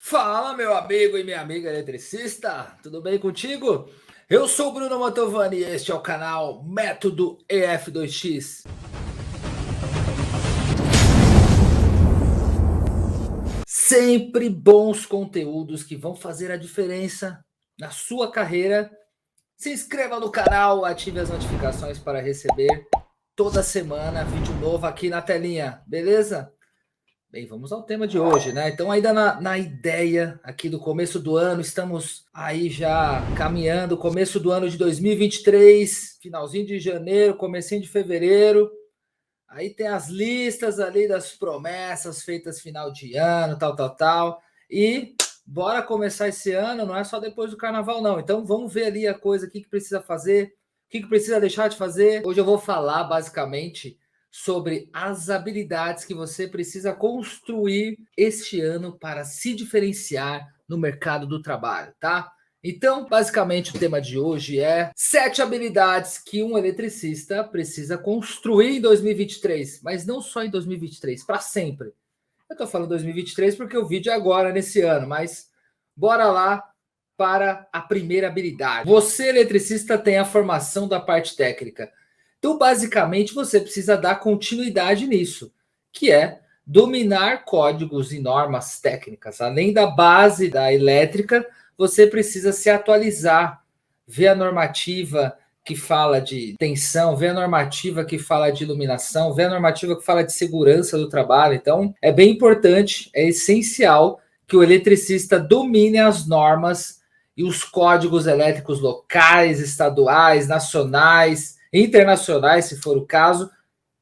Fala, meu amigo e minha amiga eletricista, tudo bem contigo? Eu sou o Bruno Mantovani e este é o canal Método EF2X. Sempre bons conteúdos que vão fazer a diferença na sua carreira. Se inscreva no canal, ative as notificações para receber toda semana vídeo novo aqui na telinha, beleza? Bem, vamos ao tema de hoje, né? Então, ainda na ideia aqui do começo do ano, estamos aí já caminhando, começo do ano de 2023, finalzinho de janeiro, comecinho de fevereiro. Aí tem as listas ali das promessas feitas final de ano, tal. E bora começar esse ano, não é só depois do carnaval, não. Então, vamos ver ali a coisa, o que precisa fazer, o que precisa deixar de fazer. Hoje eu vou falar, basicamente, sobre as habilidades que você precisa construir este ano para se diferenciar no mercado do trabalho, tá? Então, basicamente, o tema de hoje é 7 habilidades que um eletricista precisa construir em 2023, mas não só em 2023, para sempre. Eu estou falando 2023 porque o vídeo é agora, nesse ano, mas bora lá para a primeira habilidade. Você, eletricista, tem a formação da parte técnica. Então, basicamente, você precisa dar continuidade nisso, que é dominar códigos e normas técnicas. Além da base da elétrica, você precisa se atualizar, ver a normativa que fala de tensão, ver a normativa que fala de iluminação, ver a normativa que fala de segurança do trabalho. Então, é bem importante, é essencial que o eletricista domine as normas e os códigos elétricos locais, estaduais, nacionais, internacionais, se for o caso,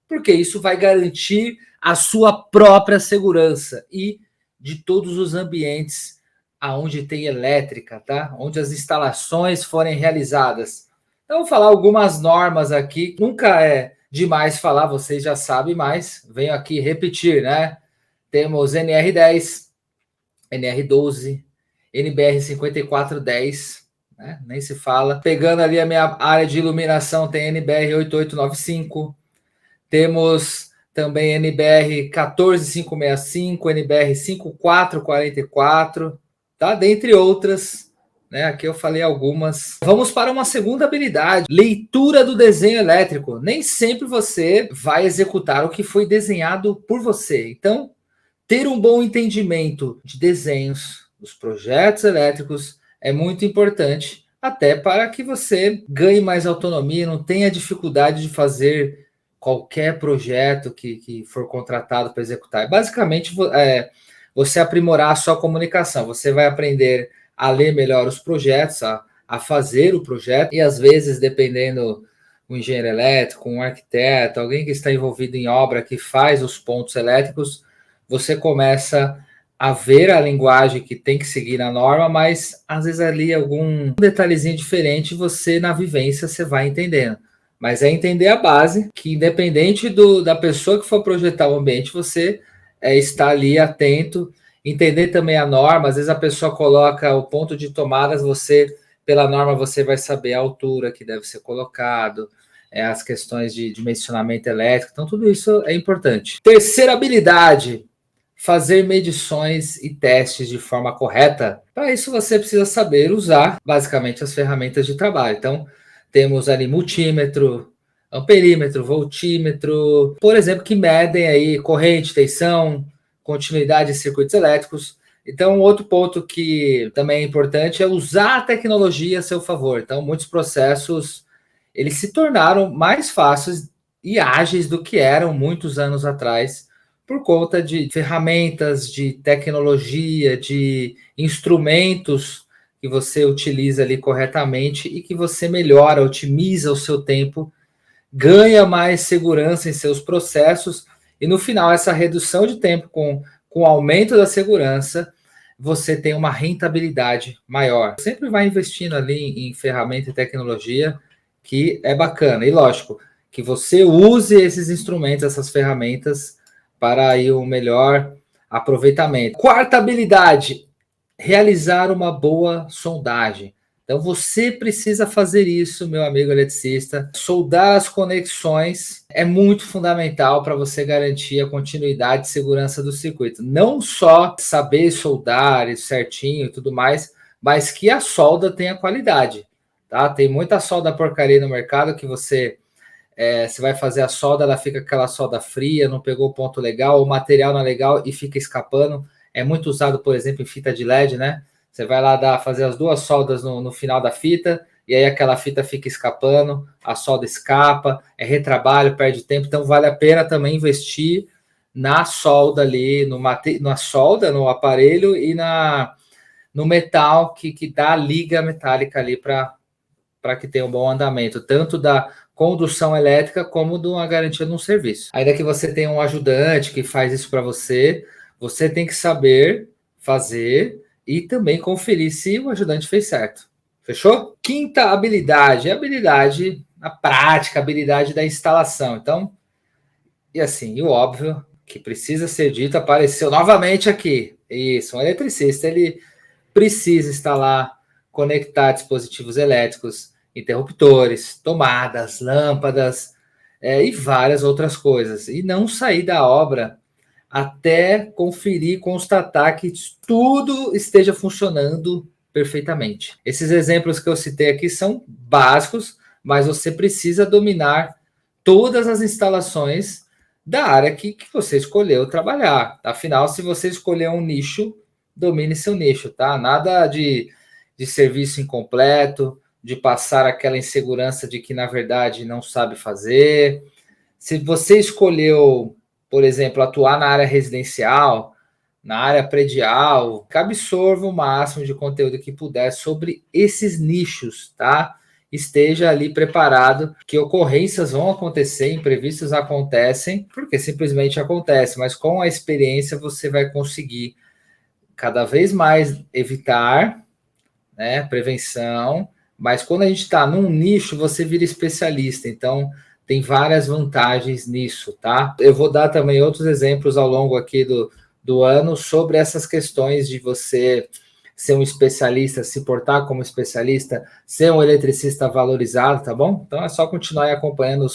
porque isso vai garantir a sua própria segurança e de todos os ambientes aonde tem elétrica, tá? Onde as instalações forem realizadas. Então, vou falar algumas normas aqui. Nunca é demais falar, vocês já sabem, mas venho aqui repetir, né? Temos NR10, NR12, NBR 5410, né? Nem se fala. Pegando ali a minha área de iluminação, tem NBR 8895. Temos também NBR 14565, NBR 5444, tá? Dentre outras, né? Aqui eu falei algumas. Vamos para uma segunda habilidade: leitura do desenho elétrico. Nem sempre você vai executar o que foi desenhado por você. Então, ter um bom entendimento de desenhos dos projetos elétricos é muito importante, até para que você ganhe mais autonomia, não tenha dificuldade de fazer qualquer projeto que for contratado para executar. Basicamente, você aprimorar a sua comunicação. Você vai aprender a ler melhor os projetos, a fazer o projeto, e às vezes, dependendo um engenheiro elétrico, um arquiteto, alguém que está envolvido em obra, que faz os pontos elétricos, você começa a ver a linguagem que tem que seguir na norma, mas às vezes ali algum detalhezinho diferente, você na vivência você vai entendendo. Mas é entender a base, que independente da pessoa que for projetar o ambiente, você está ali atento, entender também a norma. Às vezes a pessoa coloca o ponto de tomadas, você, pela norma, você vai saber a altura que deve ser colocado, as questões de dimensionamento elétrico, então tudo isso é importante. Terceira habilidade: fazer medições e testes de forma correta. Para isso, você precisa saber usar, basicamente, as ferramentas de trabalho. Então, temos ali multímetro, amperímetro, voltímetro, por exemplo, que medem aí corrente, tensão, continuidade de circuitos elétricos. Então, outro ponto que também é importante é usar a tecnologia a seu favor. Então, muitos processos, eles se tornaram mais fáceis e ágeis do que eram muitos anos atrás, por conta de ferramentas, de tecnologia, de instrumentos que você utiliza ali corretamente e que você melhora, otimiza o seu tempo, ganha mais segurança em seus processos e no final essa redução de tempo com o aumento da segurança, você tem uma rentabilidade maior. Sempre vai investindo ali em ferramenta e tecnologia, que é bacana. E lógico, que você use esses instrumentos, essas ferramentas, para aí o melhor aproveitamento. Quarta habilidade: realizar uma boa sondagem. Então você precisa fazer isso, meu amigo eletricista. Soldar as conexões é muito fundamental para você garantir a continuidade e segurança do circuito. Não só saber soldar isso certinho e tudo mais, mas que a solda tenha qualidade. Tá? Tem muita solda porcaria no mercado que você vai fazer a solda, ela fica aquela solda fria, não pegou o ponto legal, o material não é legal e fica escapando. É muito usado, por exemplo, em fita de LED, né? Você vai lá fazer as duas soldas no final da fita, e aí aquela fita fica escapando, a solda escapa, é retrabalho, perde tempo, então vale a pena também investir na solda ali, na solda, no aparelho e no metal que dá a liga metálica ali para que tenha um bom andamento, tanto da condução elétrica como de uma garantia de um serviço. Ainda que você tenha um ajudante que faz isso para você, você tem que saber fazer e também conferir se o ajudante fez certo. Fechou? Quinta habilidade, a habilidade na prática, a habilidade da instalação. Então, e assim, o óbvio que precisa ser dito apareceu novamente aqui. Isso, um eletricista, ele precisa instalar, conectar dispositivos elétricos, interruptores, tomadas, lâmpadas e várias outras coisas. E não sair da obra até conferir, constatar que tudo esteja funcionando perfeitamente. Esses exemplos que eu citei aqui são básicos, mas você precisa dominar todas as instalações da área que você escolheu trabalhar. Afinal, se você escolher um nicho, domine seu nicho, tá? Nada de serviço incompleto, de passar aquela insegurança de que, na verdade, não sabe fazer. Se você escolheu, por exemplo, atuar na área residencial, na área predial, que absorva o máximo de conteúdo que puder sobre esses nichos, tá? Esteja ali preparado, que ocorrências vão acontecer, imprevistos acontecem, porque simplesmente acontece, mas com a experiência você vai conseguir cada vez mais evitar, né, prevenção, mas quando a gente está num nicho, você vira especialista, então tem várias vantagens nisso, tá? Eu vou dar também outros exemplos ao longo aqui do ano sobre essas questões de você ser um especialista, se portar como especialista, ser um eletricista valorizado, tá bom? Então é só continuar acompanhando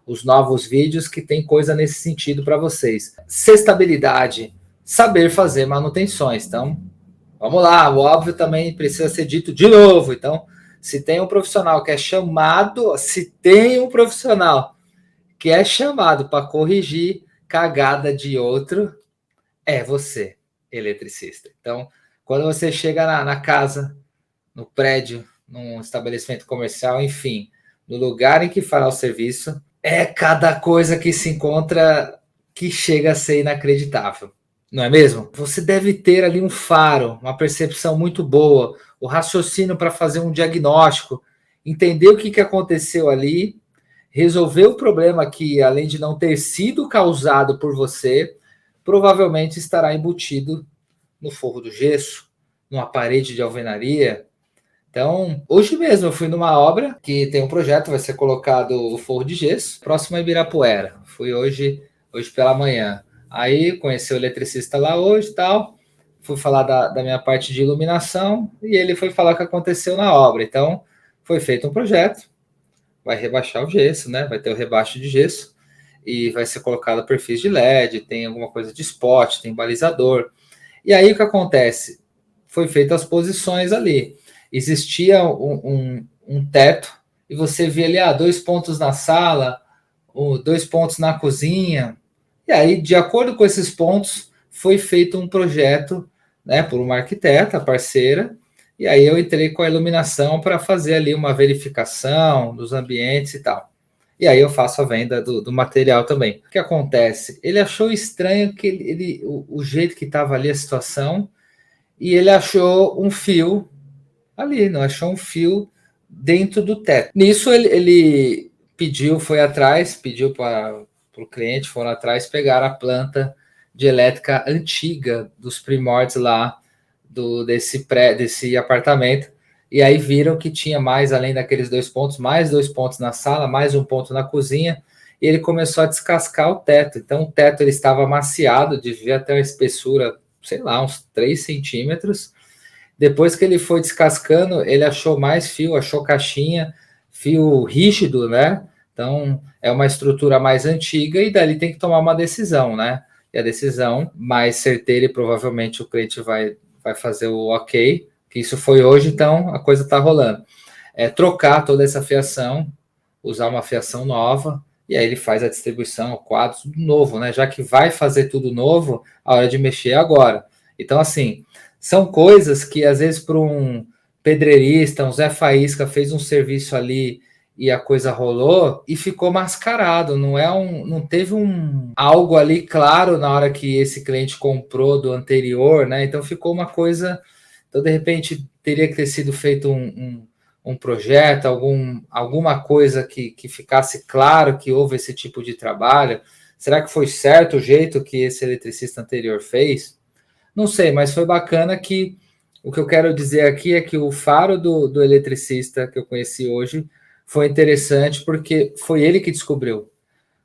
os novos vídeos que tem coisa nesse sentido para vocês. Sexta habilidade, saber fazer manutenções. Então, vamos lá, o óbvio também precisa ser dito de novo. Então, se tem um profissional que é chamado, para corrigir cagada de outro, é você, eletricista. Então, quando você chega na casa, no prédio, num estabelecimento comercial, enfim, no lugar em que fará o serviço, é cada coisa que se encontra que chega a ser inacreditável. Não é mesmo? Você deve ter ali um faro, uma percepção muito boa, o raciocínio para fazer um diagnóstico, entender o que aconteceu ali, resolver o problema que, além de não ter sido causado por você, provavelmente estará embutido no forro do gesso, numa parede de alvenaria. Então, hoje mesmo eu fui numa obra que tem um projeto, vai ser colocado o forro de gesso, próximo a Ibirapuera. Fui hoje pela manhã. Aí conheci o eletricista lá hoje e tal, fui falar da minha parte de iluminação e ele foi falar o que aconteceu na obra. Então, foi feito um projeto, vai rebaixar o gesso, né? Vai ter o rebaixo de gesso e vai ser colocado perfis de LED, tem alguma coisa de spot, tem balizador. E aí o que acontece? Foi feito as posições ali. Existia um teto e você via ali 2 pontos na sala, 2 pontos na cozinha. E aí, de acordo com esses pontos, foi feito um projeto, né, por uma arquiteta parceira. E aí eu entrei com a iluminação para fazer ali uma verificação dos ambientes e tal. E aí eu faço a venda do material também. O que acontece? Ele achou estranho que o jeito que estava ali a situação, e ele achou um fio ali, não achou um fio dentro do teto. Nisso ele foi atrás, pediu para o cliente, foram atrás, pegar a planta de elétrica antiga dos primórdios lá desse apartamento, e aí viram que tinha mais, além daqueles 2 pontos, mais 2 pontos na sala, mais um ponto na cozinha, e ele começou a descascar o teto. Então o teto ele estava amaciado, devia ter uma espessura, sei lá, uns 3 centímetros, Depois que ele foi descascando, ele achou mais fio, achou caixinha, fio rígido, né? Então, é uma estrutura mais antiga e dali tem que tomar uma decisão, né? E a decisão mais certeira e provavelmente o cliente vai fazer o ok, que isso foi hoje, então a coisa está rolando. É trocar toda essa fiação, usar uma fiação nova, e aí ele faz a distribuição, o quadro, tudo novo, né? Já que vai fazer tudo novo, a hora de mexer é agora. Então, assim, são coisas que às vezes para um pedreirista, um Zé Faísca fez um serviço ali e a coisa rolou e ficou mascarado, não teve um algo ali claro na hora que esse cliente comprou do anterior, né? Então ficou uma coisa, então de repente teria que ter sido feito um projeto, alguma coisa que ficasse claro que houve esse tipo de trabalho. Será que foi certo o jeito que esse eletricista anterior fez? Não sei, mas foi bacana que o que eu quero dizer aqui é que o faro do eletricista que eu conheci hoje foi interessante porque foi ele que descobriu.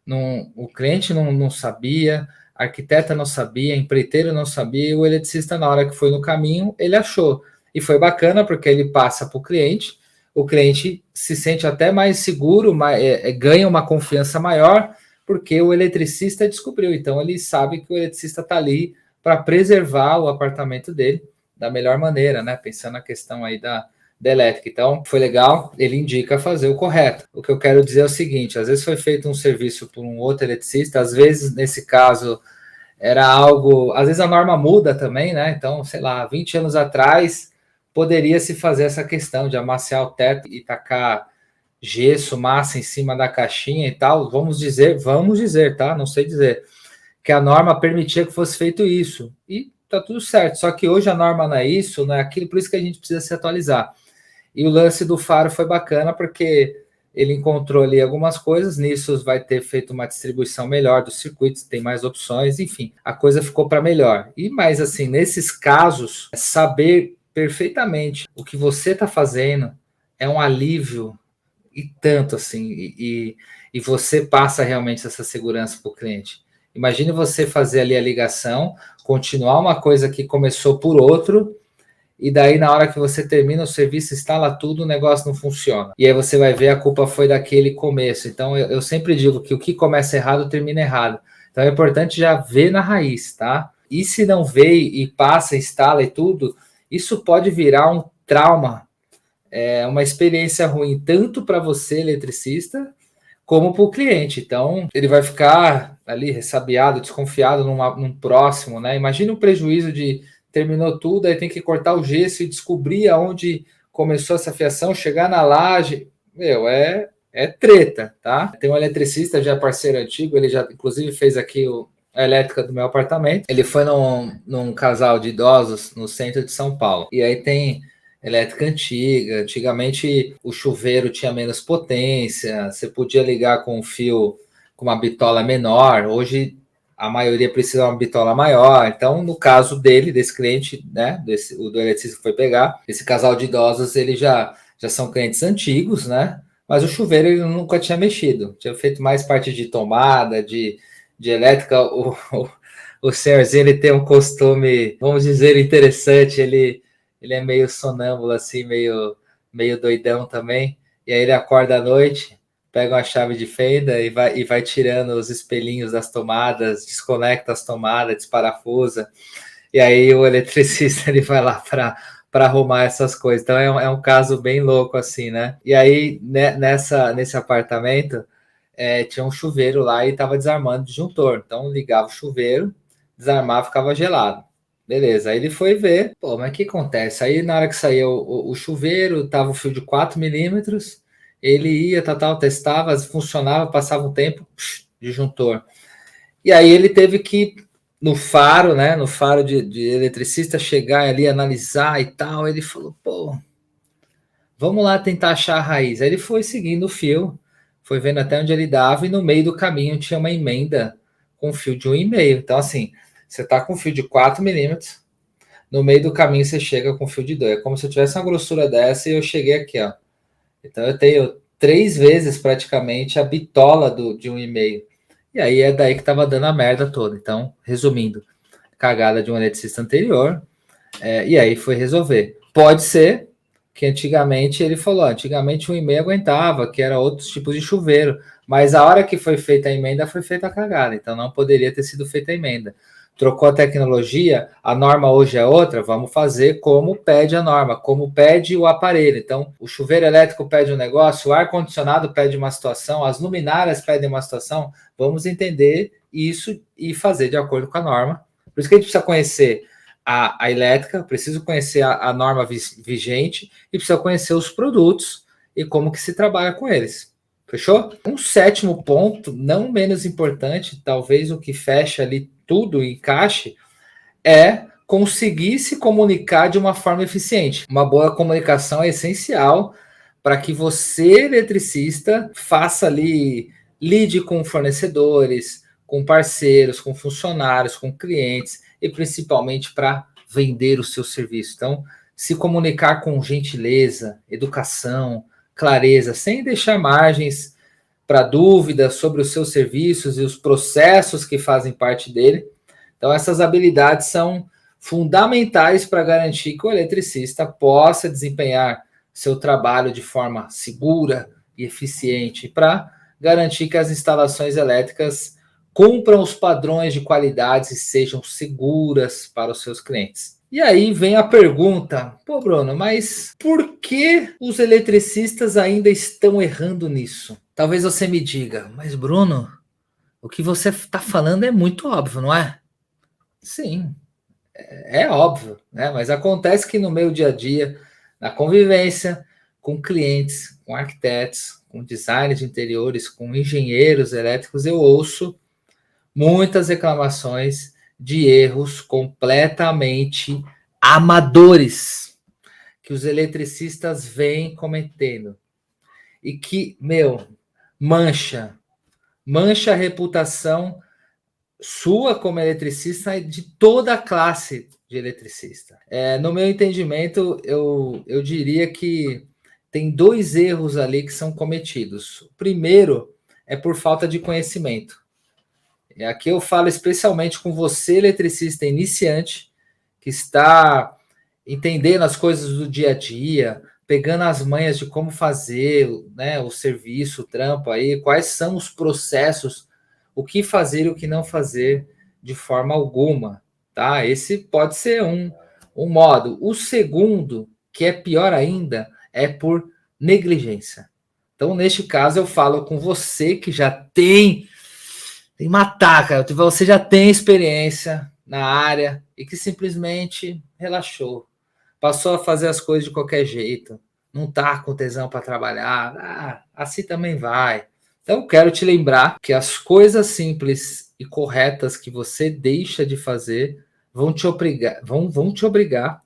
Não, o cliente não sabia, a arquiteta não sabia, a empreiteiro não sabia, e o eletricista, na hora que foi no caminho, ele achou. E foi bacana porque ele passa para o cliente se sente até mais seguro, ganha uma confiança maior, porque o eletricista descobriu. Então ele sabe que o eletricista está ali para preservar o apartamento dele da melhor maneira, né? Pensando na questão aí da elétrica. Então, foi legal, ele indica fazer o correto. O que eu quero dizer é o seguinte, às vezes foi feito um serviço por um outro eletricista, às vezes, nesse caso, era algo... Às vezes a norma muda também, né? Então, sei lá, 20 anos atrás, poderia se fazer essa questão de amaciar o teto e tacar gesso, massa em cima da caixinha e tal. Vamos dizer, tá? Não sei dizer. Que a norma permitia que fosse feito isso. E tá tudo certo. Só que hoje a norma não é isso, não é aquilo, por isso que a gente precisa se atualizar. E o lance do faro foi bacana porque ele encontrou ali algumas coisas, nisso vai ter feito uma distribuição melhor dos circuitos, tem mais opções, enfim, a coisa ficou para melhor. E mais assim, nesses casos, saber perfeitamente o que você está fazendo é um alívio e tanto assim, e você passa realmente essa segurança para o cliente. Imagine você fazer ali a ligação, continuar uma coisa que começou por outro, e daí na hora que você termina o serviço, instala tudo, o negócio não funciona. E aí você vai ver a culpa foi daquele começo. Então eu sempre digo que o que começa errado termina errado. Então é importante já ver na raiz, tá? E se não vê e passa, instala e tudo, isso pode virar um trauma, uma experiência ruim tanto para você, eletricista, como para o cliente. Então, ele vai ficar ali ressabiado, desconfiado num próximo, né? Imagina o prejuízo de terminou tudo, aí tem que cortar o gesso e descobrir aonde começou essa fiação, chegar na laje. Meu, é treta, tá? Tem um eletricista já parceiro antigo, ele já inclusive fez aqui a elétrica do meu apartamento. Ele foi num casal de idosos no centro de São Paulo. E aí tem elétrica antiga. Antigamente o chuveiro tinha menos potência, você podia ligar com um fio com uma bitola menor. Hoje a maioria precisa de uma bitola maior. Então, no caso desse cliente, né, o do eletricista que foi pegar, esse casal de idosos, eles já são clientes antigos, né? Mas o chuveiro ele nunca tinha mexido, tinha feito mais parte de tomada, de elétrica. O senhorzinho ele tem um costume, vamos dizer, interessante. Ele é meio sonâmbulo, assim, meio doidão também. E aí ele acorda à noite, pega uma chave de fenda e vai tirando os espelhinhos das tomadas, desconecta as tomadas, desparafusa. E aí o eletricista ele vai lá para arrumar essas coisas. Então é um caso bem louco, assim, né? E aí, né, nesse apartamento, tinha um chuveiro lá e estava desarmando o disjuntor. Então ligava o chuveiro, desarmava, ficava gelado. Beleza, aí ele foi ver, pô, mas o que acontece? Aí na hora que saiu o chuveiro, tava o fio de 4 milímetros, ele ia, testava, funcionava, passava um tempo, disjuntor. E aí ele teve que, no faro, né, no faro de eletricista, chegar ali, analisar e tal, ele falou, pô, vamos lá tentar achar a raiz. Aí ele foi seguindo o fio, foi vendo até onde ele dava, e no meio do caminho tinha uma emenda com fio de 1,5. Então, assim, você tá com fio de 4 milímetros, no meio do caminho você chega com fio de 2. É como se eu tivesse uma grossura dessa e eu cheguei aqui, ó. Então eu tenho 3 vezes praticamente a bitola de 1,5. E aí é daí que tava dando a merda toda. Então, resumindo, cagada de um eletricista anterior, e aí foi resolver. Pode ser que antigamente ele falou, antigamente o e-mail aguentava, que era outros tipos de chuveiro, mas a hora que foi feita a emenda foi feita a cagada, então não poderia ter sido feita a emenda. Trocou a tecnologia, a norma hoje é outra, vamos fazer como pede a norma, como pede o aparelho. Então, o chuveiro elétrico pede um negócio, o ar-condicionado pede uma situação, as luminárias pedem uma situação, vamos entender isso e fazer de acordo com a norma. Por isso que a gente precisa conhecer a elétrica, preciso conhecer a norma vigente e precisa conhecer os produtos e como que se trabalha com eles. Fechou? Um sétimo ponto, não menos importante, talvez o que fecha ali tudo e encaixe, é conseguir se comunicar de uma forma eficiente. Uma boa comunicação é essencial para que você, eletricista, faça ali, lide com fornecedores, com parceiros, com funcionários, com clientes e principalmente para vender o seu serviço. Então, se comunicar com gentileza, educação, clareza, sem deixar margens para dúvidas sobre os seus serviços e os processos que fazem parte dele. Então, essas habilidades são fundamentais para garantir que o eletricista possa desempenhar seu trabalho de forma segura e eficiente, para garantir que as instalações elétricas cumpram os padrões de qualidade e sejam seguras para os seus clientes. E aí vem a pergunta, pô, Bruno, mas por que os eletricistas ainda estão errando nisso? Talvez você me diga, mas Bruno, o que você está falando é muito óbvio, não é? Sim, é óbvio, né? Mas acontece que no meu dia a dia, na convivência com clientes, com arquitetos, com designers de interiores, com engenheiros elétricos, eu ouço muitas reclamações de erros completamente amadores que os eletricistas vêm cometendo e que, meu, mancha a reputação sua como eletricista e de toda a classe de eletricista. No meu entendimento, eu diria que tem dois erros ali que são cometidos. O primeiro é por falta de conhecimento. E aqui eu falo especialmente com você, eletricista iniciante, que está entendendo as coisas do dia a dia, pegando as manhas de como fazer, né, o serviço, o trampo aí, quais são os processos, o que fazer e o que não fazer de forma alguma, tá? Esse pode ser um modo. O segundo, que é pior ainda, é por negligência. Então, neste caso, eu falo com você que já tem matar, cara. Você já tem experiência na área e que simplesmente relaxou. Passou a fazer as coisas de qualquer jeito. Não tá com tesão para trabalhar. Assim também vai. Então, eu quero te lembrar que as coisas simples e corretas que você deixa de fazer vão te obrigar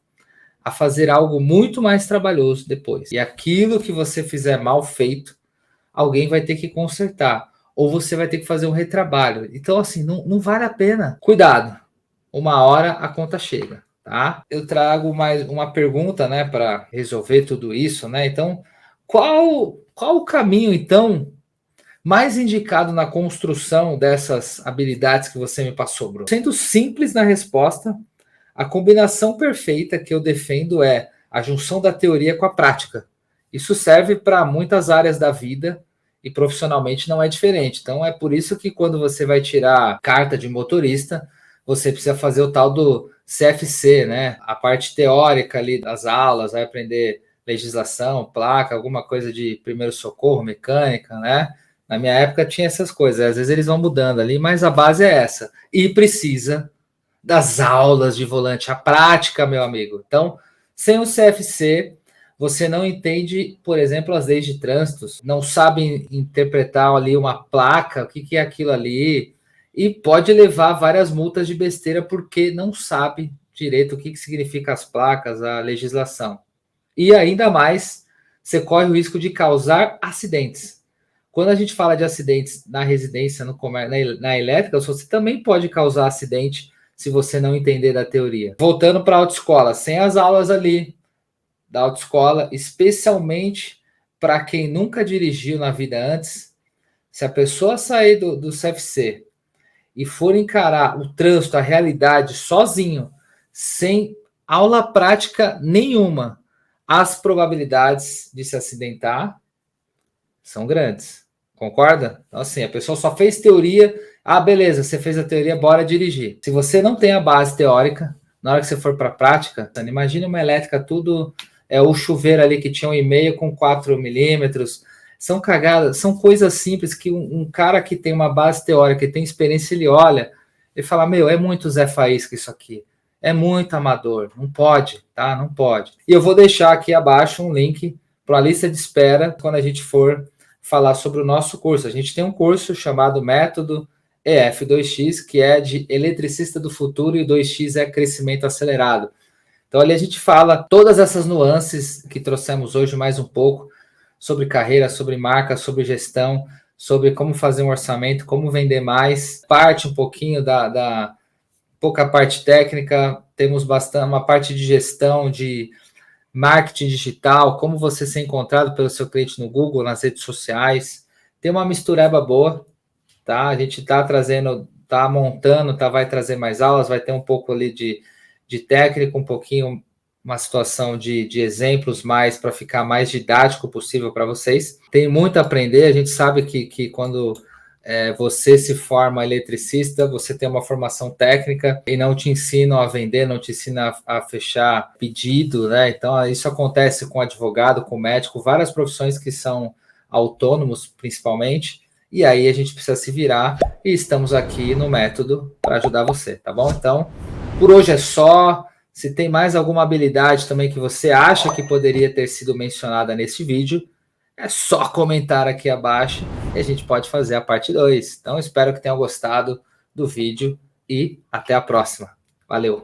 a fazer algo muito mais trabalhoso depois. E aquilo que você fizer mal feito, alguém vai ter que consertar. Ou você vai ter que fazer um retrabalho. Então, assim, não vale a pena. Cuidado. Uma hora a conta chega, tá? Eu trago mais uma pergunta, né, para resolver tudo isso, né? Então, qual o caminho, então, mais indicado na construção dessas habilidades que você me passou, Bruno? Sendo simples na resposta, a combinação perfeita que eu defendo é a junção da teoria com a prática. Isso serve para muitas áreas da vida e profissionalmente não é diferente. Então é por isso que quando você vai tirar carta de motorista, você precisa fazer o tal do CFC, né? A parte teórica ali das aulas, vai aprender legislação, placa, alguma coisa de primeiro socorro, mecânica, né? Na minha época tinha essas coisas, às vezes eles vão mudando ali, mas a base é essa. E precisa das aulas de volante, a prática, meu amigo. Então, sem o CFC, você não entende, por exemplo, as leis de trânsito, não sabe interpretar ali uma placa, o que é aquilo ali, e pode levar várias multas de besteira porque não sabe direito o que significa as placas, a legislação. E ainda mais, você corre o risco de causar acidentes. Quando a gente fala de acidentes na residência, no comércio, na elétrica, você também pode causar acidente se você não entender da teoria. Voltando para a autoescola, sem as aulas ali da autoescola, especialmente para quem nunca dirigiu na vida antes, se a pessoa sair do CFC e for encarar o trânsito, a realidade sozinho, sem Aula prática nenhuma. As probabilidades de se acidentar são grandes. Concorda? Então, assim, a pessoa só fez teoria. Ah, beleza, você fez a teoria, bora dirigir. Se você não tem a base teórica, na hora que você for para a prática, imagina uma elétrica, tudo o chuveiro ali que tinha 1,5 com 4 milímetros. São cagadas, são coisas simples que um cara que tem uma base teórica, que tem experiência, ele olha e fala, meu, é muito Zé Faísca isso aqui. É muito amador, não pode, tá? Não pode. E eu vou deixar aqui abaixo um link para a lista de espera quando a gente for falar sobre o nosso curso. A gente tem um curso chamado Método EF2X, que é de eletricista do futuro, e 2X é crescimento acelerado. Então ali a gente fala todas essas nuances que trouxemos hoje, mais um pouco, sobre carreira, sobre marca, sobre gestão, sobre como fazer um orçamento, como vender mais, parte um pouquinho da pouca parte técnica, temos bastante uma parte de gestão, de marketing digital, como você ser encontrado pelo seu cliente no Google, nas redes sociais. Tem uma mistureba boa, tá? A gente tá trazendo, tá montando, vai trazer mais aulas, vai ter um pouco ali de técnico, um pouquinho uma situação de exemplos mais para ficar mais didático possível para vocês. Tem muito a aprender, a gente sabe que quando você se forma eletricista, você tem uma formação técnica e não te ensinam a vender, não te ensinam a fechar pedido, né? Então, isso acontece com advogado, com médico, várias profissões que são autônomos, principalmente, e aí a gente precisa se virar e estamos aqui no Método para ajudar você, tá bom? Então, por hoje é só. Se tem mais alguma habilidade também que você acha que poderia ter sido mencionada nesse vídeo, é só comentar aqui abaixo e a gente pode fazer a parte 2. Então, espero que tenham gostado do vídeo e até a próxima. Valeu!